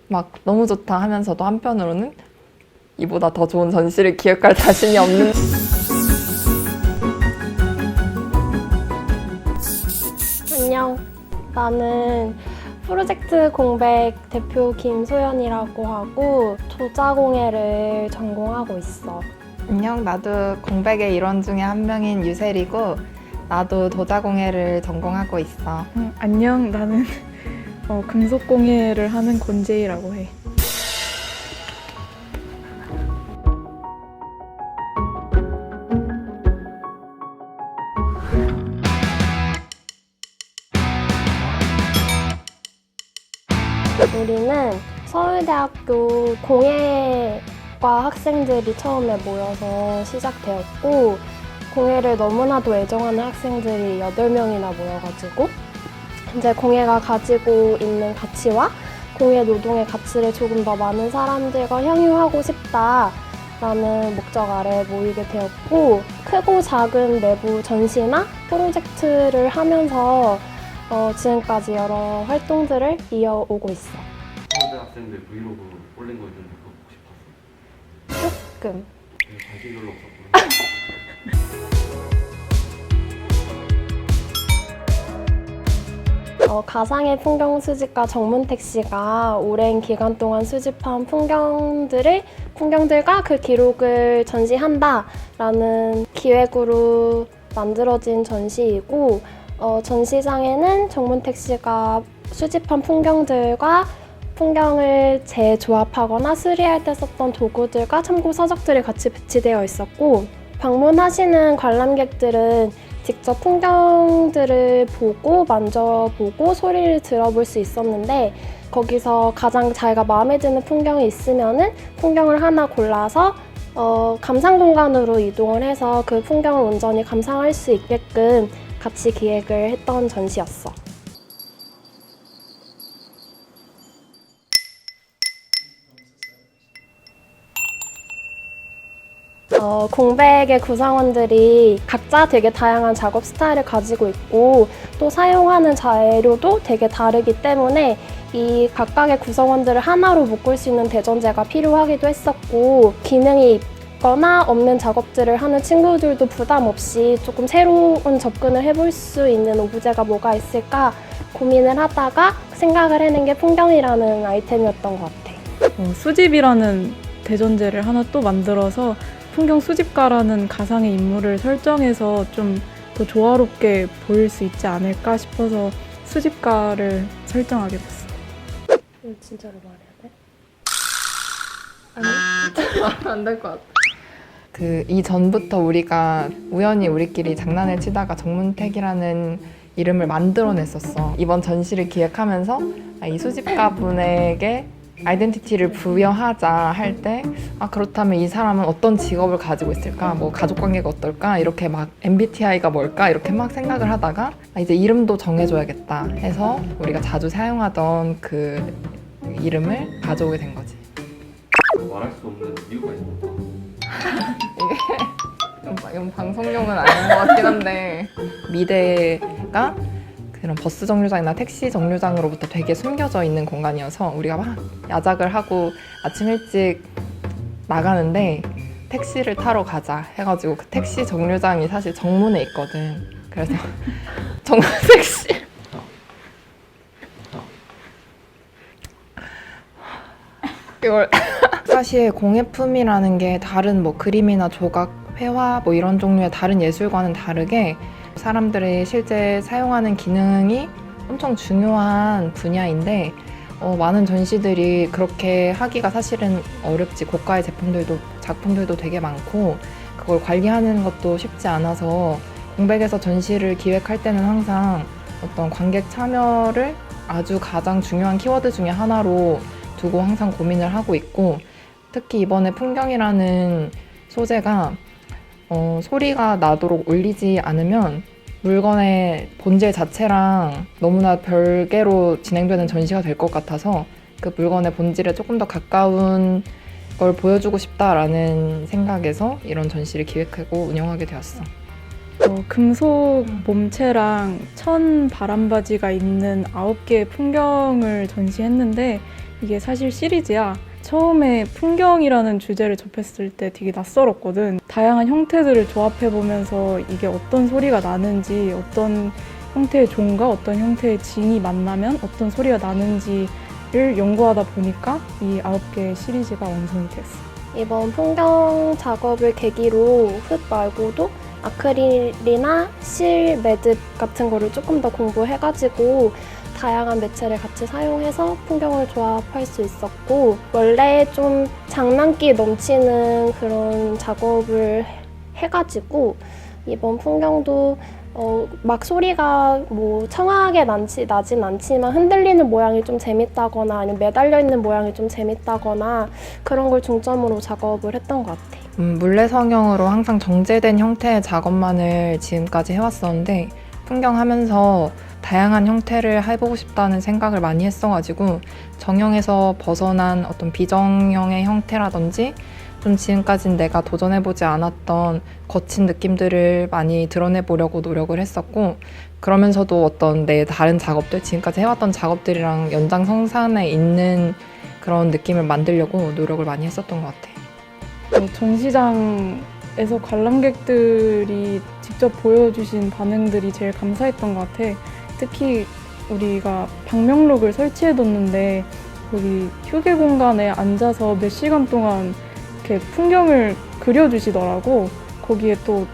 막 너무 좋다 하면서도 한편으로는 이보다 더 좋은 전시를 기획할 자신이 없는 안녕. 나는 프로젝트 공백 대표 김소연이라고 하고 도자공예를 전공하고 있어. 안녕, 나도 공백의 일원 중에 한 명인 유셀이고 나도 도자공예를 전공하고 있어. 안녕, 나는 금속공예를 하는 권재희라고 해. 우리는 서울대학교 공예과 학생들이 처음에 모여서 시작되었고 공예를 너무나도 애정하는 학생들이 8명이나 모여가지고 이제 공예가 가지고 있는 가치와 공예 노동의 가치를 조금 더 많은 사람들과 향유하고 싶다라는 목적 아래 모이게 되었고 크고 작은 내부 전시나 프로젝트를 하면서 지금까지 여러 활동들을 이어오고 있어. 서울대 학생들 브이로그 올린 거 있는데 그거 혹시 봤어? 조금. 관심 별로 없었구나. 가상의 풍경 수집가 정문택 씨가 오랜 기간 동안 수집한 풍경들과 그 기록을 전시한다라는 기획으로 만들어진 전시이고 전시장에는 정문택 씨가 수집한 풍경들과 풍경을 재조합하거나 수리할 때 썼던 도구들과 참고 서적들이 같이 배치되어 있었고 방문하시는 관람객들은 직접 풍경들을 보고 만져보고 소리를 들어볼 수 있었는데 거기서 가장 자기가 마음에 드는 풍경이 있으면은 풍경을 하나 골라서 감상 공간으로 이동을 해서 그 풍경을 온전히 감상할 수 있게끔 같이 기획을 했던 전시였어. 공백의 구성원들이 각자 되게 다양한 작업 스타일을 가지고 있고 또 사용하는 자료도 되게 다르기 때문에 이 각각의 구성원들을 하나로 묶을 수 있는 대전제가 필요하기도 했었고 기능이 있거나 없는 작업들을 하는 친구들도 부담 없이 조금 새로운 접근을 해볼 수 있는 오브제가 뭐가 있을까 고민을 하다가 생각을 해낸 게 풍경이라는 아이템이었던 것 같아. 수집이라는 대전제를 하나 또 만들어서 풍경 수집가라는 가상의 인물을 설정해서 좀 더 조화롭게 보일 수 있지 않을까 싶어서 수집가를 설정하게 됐어. 이거 진짜로 말해야 돼? 안 될 것 같아. 그 이전부터 우리가 우연히 우리끼리 장난을 치다가 정문택이라는 이름을 만들어냈었어. 이번 전시를 기획하면서 이 수집가 분에게 아이덴티티를 부여하자 할 때 그렇다면 이 사람은 어떤 직업을 가지고 있을까? 뭐 가족관계가 어떨까? 이렇게 막 MBTI가 뭘까? 이렇게 막 생각을 하다가 이제 이름도 정해줘야겠다 해서 우리가 자주 사용하던 그 이름을 가져오게 된 거지. 말할 수 없는 이유가 있는 이건 방송용은 아닌 것 같긴 한데 미대가 그런 버스 정류장이나 택시 정류장으로부터 되게 숨겨져 있는 공간이어서 우리가 막 야작을 하고 아침 일찍 나가는데 택시를 타러 가자 해가지고 그 택시 정류장이 사실 정문에 있거든. 그래서 정문택 씨 이걸 사실 공예품이라는 게 다른 뭐 그림이나 조각, 회화 뭐 이런 종류의 다른 예술과는 다르게 사람들이 실제 사용하는 기능이 엄청 중요한 분야인데 많은 전시들이 그렇게 하기가 사실은 어렵지. 고가의 작품들도 되게 많고 그걸 관리하는 것도 쉽지 않아서 공백에서 전시를 기획할 때는 항상 어떤 관객 참여를 아주 가장 중요한 키워드 중에 하나로 두고 항상 고민을 하고 있고 특히 이번에 풍경이라는 소재가 소리가 나도록 올리지 않으면 물건의 본질 자체랑 너무나 별개로 진행되는 전시가 될 것 같아서 그 물건의 본질에 조금 더 가까운 걸 보여주고 싶다라는 생각에서 이런 전시를 기획하고 운영하게 되었어. 금속 몸체랑 천 바람바지가 있는 9개의 풍경을 전시했는데 이게 사실 시리즈야. 처음에 풍경이라는 주제를 접했을 때 되게 낯설었거든. 다양한 형태들을 조합해보면서 이게 어떤 소리가 나는지, 어떤 형태의 종과 어떤 형태의 진이 만나면 어떤 소리가 나는지를 연구하다 보니까 이 9개의 시리즈가 완성이 됐어. 이번 풍경 작업을 계기로 흙 말고도 아크릴이나 실 매듭 같은 거를 조금 더 공부해가지고 다양한 매체를 같이 사용해서 풍경을 조합할 수 있었고, 원래 좀 장난기 넘치는 그런 작업을 해가지고 이번 풍경도 막 소리가 뭐 청아하게 나진 않지만 흔들리는 모양이 좀 재밌다거나 아니면 매달려 있는 모양이 좀 재밌다거나 그런 걸 중점으로 작업을 했던 것 같아. 물레 성형으로 항상 정제된 형태의 작업만을 지금까지 해왔었는데 풍경하면서 다양한 형태를 해보고 싶다는 생각을 많이 했어가지고 정형에서 벗어난 어떤 비정형의 형태라든지 좀 지금까지는 내가 도전해보지 않았던 거친 느낌들을 많이 드러내보려고 노력을 했었고, 그러면서도 어떤 내 다른 작업들, 지금까지 해왔던 작업들이랑 연장성산에 있는 그런 느낌을 만들려고 노력을 많이 했었던 것 같아. 전시장에서 관람객들이 직접 보여주신 반응들이 제일 감사했던 것 같아. 특히 우리가 방명록을 설치해뒀는데 여기 휴게 공간에 앉아서 몇 시간 동안 이렇게 풍경을 그려주시더라고. 거기에 또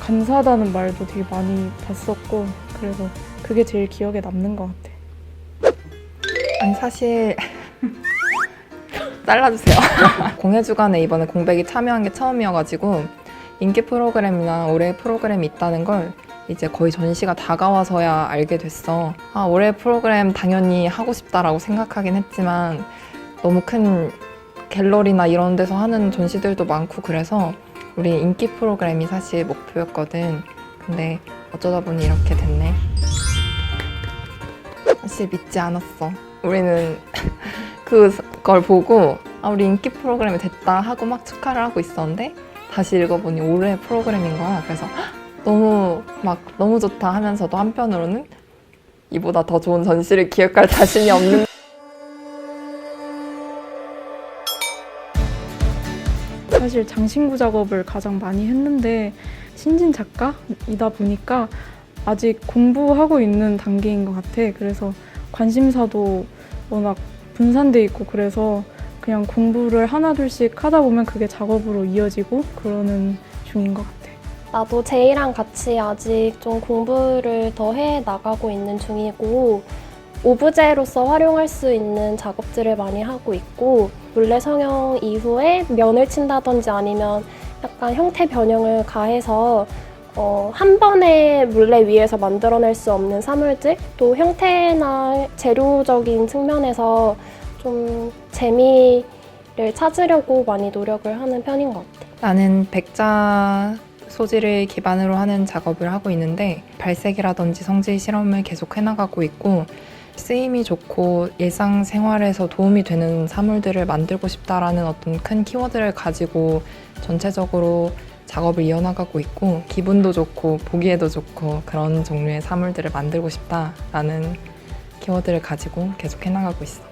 감사하다는 말도 되게 많이 봤었고, 그래서 그게 제일 기억에 남는 것 같아. 아니 사실 잘라주세요. 공예주간에 이번에 공백이 참여한 게 처음이어가지고 인기 프로그램이나 올해 프로그램이 있다는 걸 이제 거의 전시가 다가와서야 알게 됐어. 아, 올해 프로그램 당연히 하고 싶다라고 생각하긴 했지만 너무 큰 갤러리나 이런 데서 하는 전시들도 많고 그래서 우리 인기 프로그램이 사실 목표였거든. 근데 어쩌다 보니 이렇게 됐네. 사실 믿지 않았어. 우리는 그걸 보고 아, 우리 인기 프로그램이 됐다 하고 막 축하를 하고 있었는데 다시 읽어보니 올해 프로그램인 거야. 그래서 너무 좋다 하면서도 한편으로는 이보다 더 좋은 전시를 기획할 자신이 없는 사실 장신구 작업을 가장 많이 했는데 신진 작가이다 보니까 아직 공부하고 있는 단계인 것 같아. 그래서 관심사도 워낙 분산돼 있고 그래서 그냥 공부를 하나둘씩 하다 보면 그게 작업으로 이어지고 그러는 중인 것 같아. 나도 제이랑 같이 아직 좀 공부를 더 해 나가고 있는 중이고, 오브제로서 활용할 수 있는 작업들을 많이 하고 있고, 물레 성형 이후에 면을 친다든지 아니면 약간 형태 변형을 가해서 한 번에 물레 위에서 만들어낼 수 없는 사물들, 또 형태나 재료적인 측면에서 좀 재미를 찾으려고 많이 노력을 하는 편인 것 같아. 나는 백자 소지를 기반으로 하는 작업을 하고 있는데 발색이라든지 성질 실험을 계속 해나가고 있고 쓰임이 좋고 일상생활에서 도움이 되는 사물들을 만들고 싶다라는 어떤 큰 키워드를 가지고 전체적으로 작업을 이어나가고 있고 기분도 좋고 보기에도 좋고 그런 종류의 사물들을 만들고 싶다라는 키워드를 가지고 계속 해나가고 있어.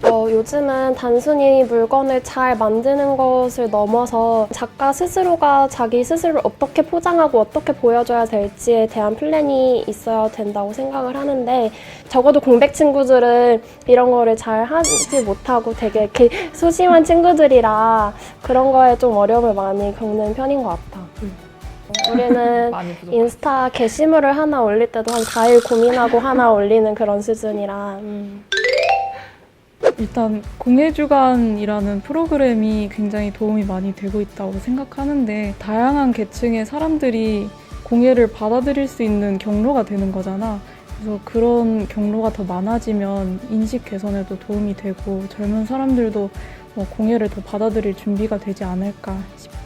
요즘은 단순히 물건을 잘 만드는 것을 넘어서 작가 스스로가 자기 스스로를 어떻게 포장하고 어떻게 보여줘야 될지에 대한 플랜이 있어야 된다고 생각을 하는데, 적어도 공백 친구들은 이런 거를 잘 하지 못하고 되게 이렇게 소심한 친구들이라 그런 거에 좀 어려움을 많이 겪는 편인 것 같아. 우리는 많이 부족해. 인스타 게시물을 하나 올릴 때도 한 4일 고민하고 하나 올리는 그런 수준이라 일단 공예주간이라는 프로그램이 굉장히 도움이 많이 되고 있다고 생각하는데, 다양한 계층의 사람들이 공예를 받아들일 수 있는 경로가 되는 거잖아. 그래서 그런 경로가 더 많아지면 인식 개선에도 도움이 되고 젊은 사람들도 공예를 더 받아들일 준비가 되지 않을까 싶어.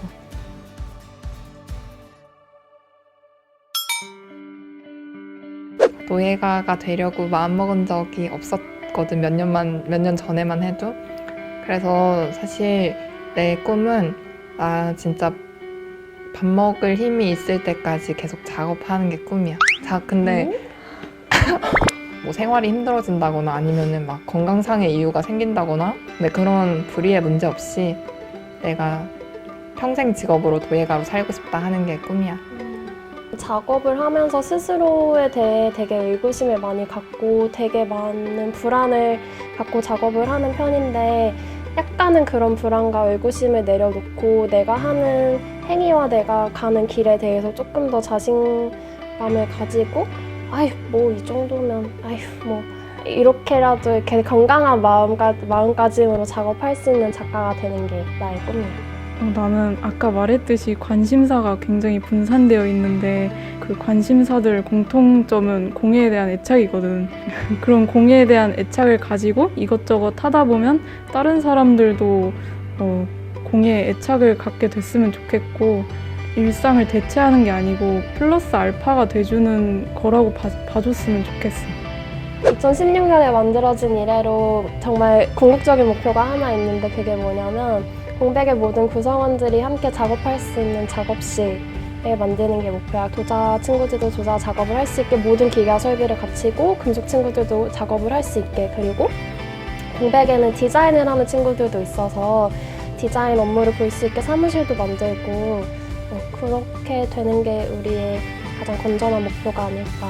노예가가 되려고 마음먹은 적이 없었거든. 몇 년 전에만 해도. 그래서 사실 내 꿈은 나 진짜 밥 먹을 힘이 있을 때까지 계속 작업하는 게 꿈이야. 자, 근데 뭐 생활이 힘들어진다거나 아니면은 막 건강상의 이유가 생긴다거나 근데 그런 불의의 문제 없이 내가 평생 직업으로 도예가로 살고 싶다 하는 게 꿈이야. 작업을 하면서 스스로에 대해 되게 의구심을 많이 갖고 되게 많은 불안을 갖고 작업을 하는 편인데 약간은 그런 불안과 의구심을 내려놓고 내가 하는 행위와 내가 가는 길에 대해서 조금 더 자신감을 가지고 아휴 뭐 이 정도면 아휴 뭐 이렇게라도 이렇게 건강한 마음가짐으로 작업할 수 있는 작가가 되는 게 나의 꿈이야. 나는 아까 말했듯이 관심사가 굉장히 분산되어 있는데 그 관심사들 공통점은 공예에 대한 애착이거든. 그런 공예에 대한 애착을 가지고 이것저것 하다 보면 다른 사람들도 공예에 애착을 갖게 됐으면 좋겠고 일상을 대체하는 게 아니고 플러스 알파가 돼주는 거라고 봐줬으면 좋겠어. 2016년에 만들어진 이래로 정말 궁극적인 목표가 하나 있는데 그게 뭐냐면 공백의 모든 구성원들이 함께 작업할 수 있는 작업실을 만드는 게 목표야. 도자 친구들도 도자 작업을 할 수 있게 모든 기계와 설비를 갖추고 금속 친구들도 작업을 할 수 있게 그리고 공백에는 디자인을 하는 친구들도 있어서 디자인 업무를 볼 수 있게 사무실도 만들고 그렇게 되는 게 우리의 가장 건전한 목표가 아닐까